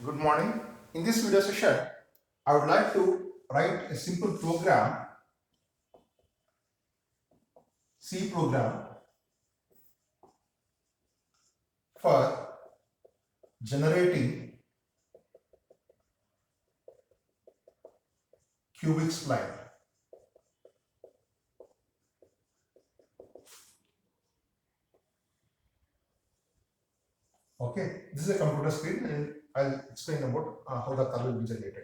Good morning. In this video session, I would like to write a simple program, C program for generating cubic spline. Okay, this is a computer screen and I'll explain about how the curve will be generated.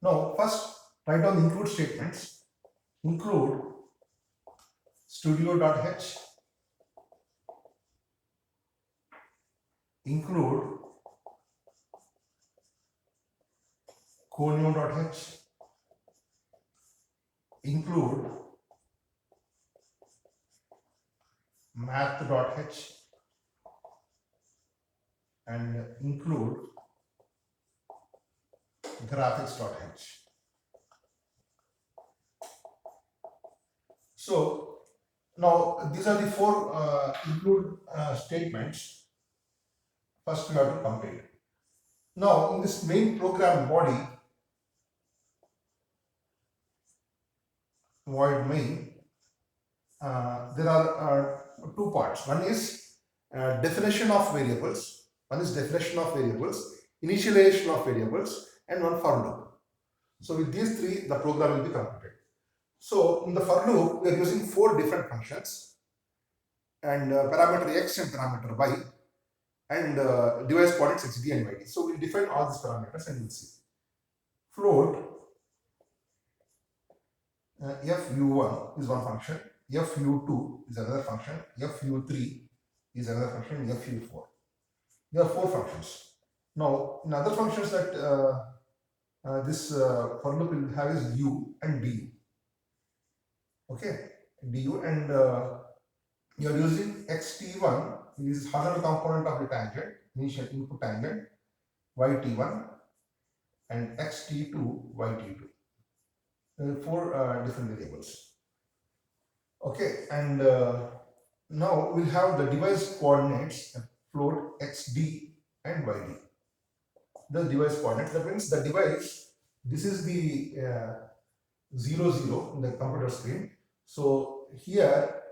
Now, first write down the include statements. Include studio.h, include conio.h, include math.h, and include graphics.h. So now these are the four include statements. First we have to complete. Now in this main program body, void main, there are two parts. One is definition of variables. One is definition of variables, initialization of variables, and one for loop. So with these three, the program will be completed. So in the for loop, we are using four different functions and parameter x and parameter y and device coordinates xd and yd. So we'll define all these parameters and we'll see. Float fu1 is one function, fu2 is another function, fu3 is another function, and fu4. There are four functions. Now in other functions that this for loop will have is u and du. Okay, du, and you are using xt1 is horizontal component of the tangent, initial input tangent, yt1 and xt2 yt2. Four different variables. Okay, and now we'll have the device coordinates float xd and yd. The device coordinates, that means the device, this is the 0 0 in the computer screen. So here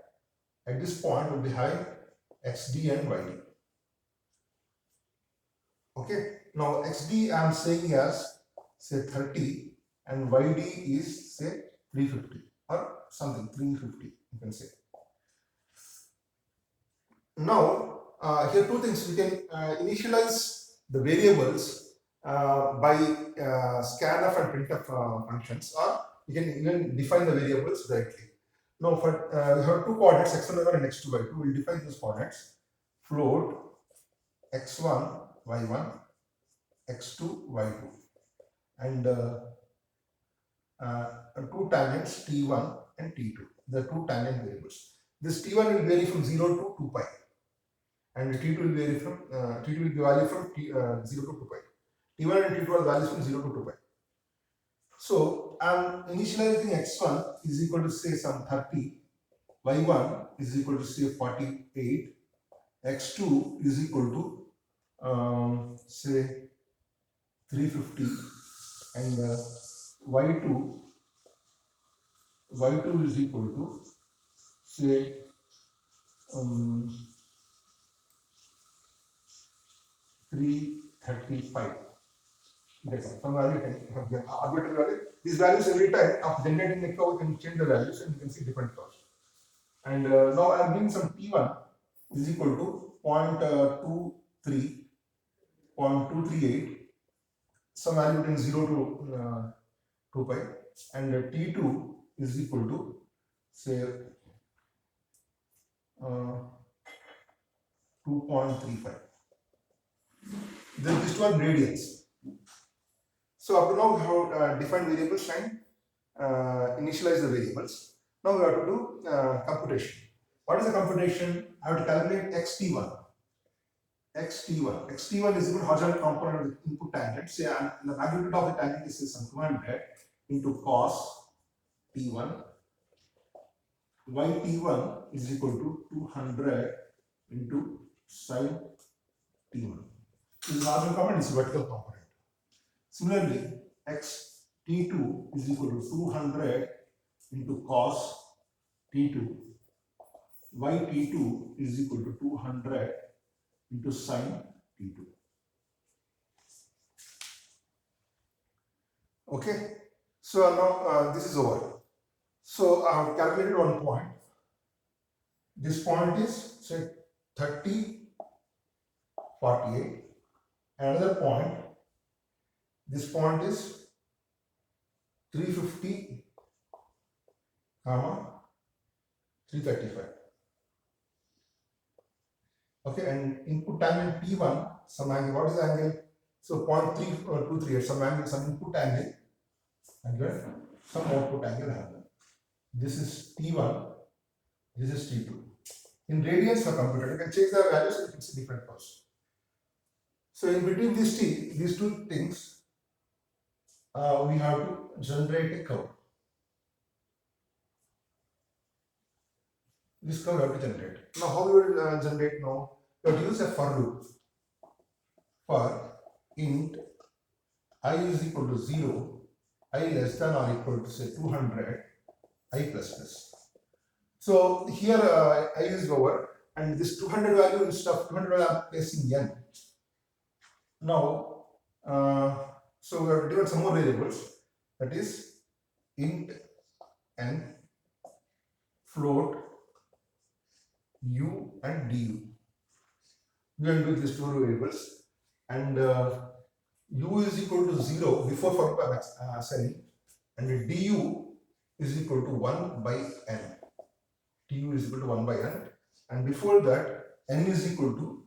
at this point we'll be having xd and yd. Okay, now xd I am saying as say 30 and yd is say 350 or something, 350 you can say. Now here two things, we can initialize the variables by scanf and printf functions, or you can even define the variables directly. Now for we have two coordinates x1 and x2 y2. We'll define those coordinates. Float x1 y1 x2 y2 and two tangents t1 and t2, the two tangent variables. This t1 will vary from 0 to 2 pi and t2 will vary from t2 will be value from 0 to 2 pi. t1 and t2 are values from 0 to 2 pi. So I'm initializing x1 is equal to say some 30, y1 is equal to say 48, x2 is equal to say 350, and y2 is equal to say 335. Some value can arbitrary value. These values every time after generating the curve, you can change the values and you can see different curves. And now I am giving some t1 is equal to 0.23, 0.238, some value between 0 to 2 pi, and t2 is equal to say 2.35. Then these two are gradients. So up to now we have defined variables and initialize the variables. Now we have to do computation. What is the computation? I have to calculate xt1. xt1 is equal to horizontal component of the input tangent. Say the magnitude of the tangent is some 200 into cos t1. yt1 is equal to 200 into sin t1. This is horizontal component, this is vertical component. Similarly, x t2 is equal to 200 into cos t2, y t2 is equal to 200 into sin t2. Okay, so now this is over. So I have calculated one point. This point is say 30, 48. Another point, this point is 350, 335. Okay, and input angle P1, some angle. What is the angle? So 0.323, some angle, some input angle, some output angle. This is T1, this is T2. In radians for computer, you can change the values and it's a different cost. So in between these two things, we have to generate a curve. This curve we have to generate. Now how we will generate now? We have to use a for loop. For int I is equal to 0, I less than or equal to say 200, I plus plus. So here I is over and this 200 value instead of 200 value I am placing n. Now, so we have given some more variables, that is int n, float u and du. We will do these two variables and u is equal to 0 before for assigning and du is equal to 1 by n. Du is equal to 1 by n and before that n is equal to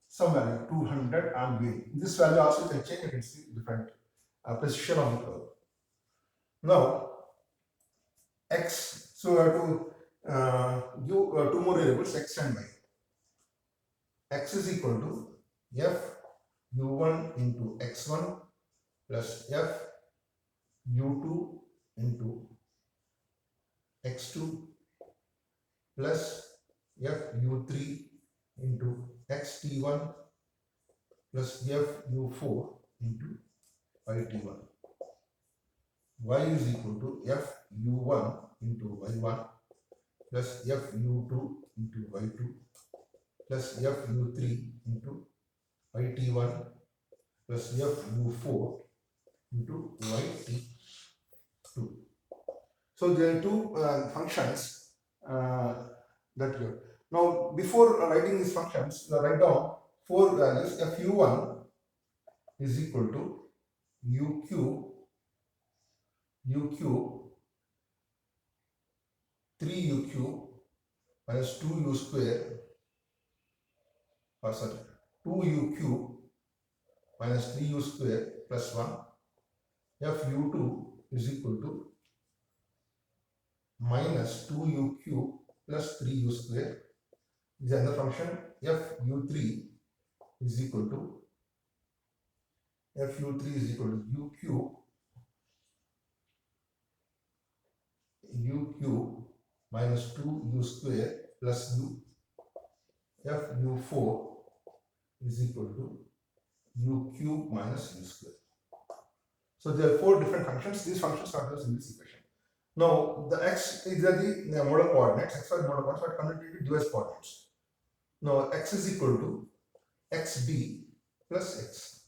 some value 200 and v. This value also can change against the different precision of the curve. Now x, so we have to give two more variables x and y. X is equal to f u1 into x1 plus f u2 into x2 plus f u3 into xt1 plus f u4 into yt1. Y is equal to f u1 into y1 plus f u2 into y2 plus f u3 into yt1 plus f u4 into yt2. So there are two functions that we have. Now before writing these functions, write down four values. F u1 is equal to u cube 3u cube minus 2u square, or sorry, 2u cube minus 3u square plus 1. F u2 is equal to minus 2u cube plus 3u square. This is another function. F u3 is equal to u cube minus 2u square plus u. F u4 is equal to u cube minus u square. So there are four different functions. These functions are used in this equation. Now the x is the model coordinates, x y model coordinates are converted into US coordinates. Now x is equal to xd plus x.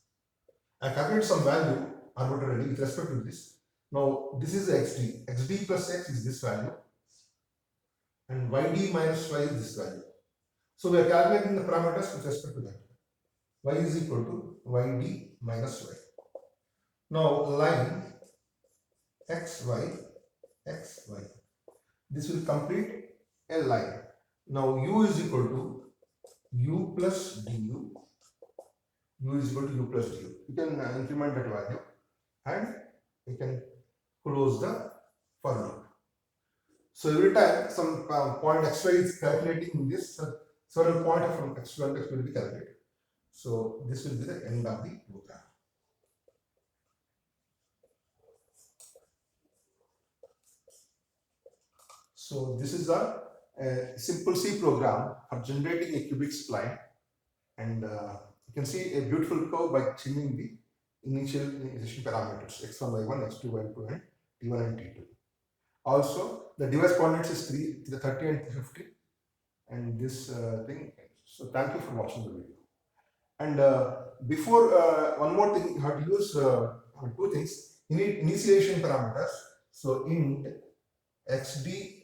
I calculated some value arbitrarily with respect to this. Now this is xd. xd plus x is this value and yd minus y is this value. So we are calculating the parameters with respect to that. Y is equal to yd minus y. Now line xy, xy. This will complete a line. Now u is equal to u plus du. U is equal to u plus du. You can increment that value and you can close the for loop. So every time some point xy is calculating in this, several points from x1 to x will be calculated. So this will be the end of the program. So this is a simple C program for generating a cubic spline, and you can see a beautiful curve by trimming the initialization parameters x1 y1, x2 y2, and t1 and t2. Also, the device coordinates is 30 and 350, and this thing. So thank you for watching the video. And before one more thing, you have to use two things. You need initialization parameters. So int xd,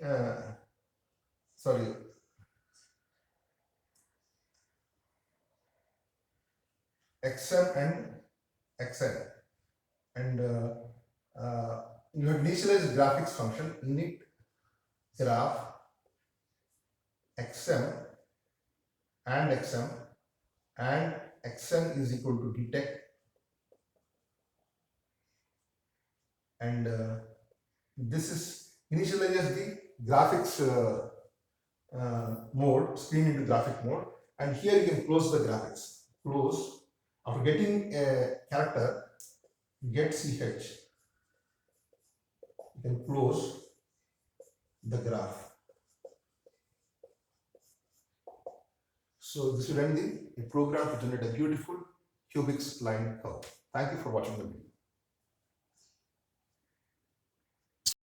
xm and xn, and you have initialized graphics function init graph xm and xm, and xm is equal to detect, and this is initializes the graphics mode, screen into graphic mode, and here you can close the graphics. Close. After getting a character, get ch, you can close the graph. So this will end the program to generate a beautiful cubic spline curve. Thank you for watching the video.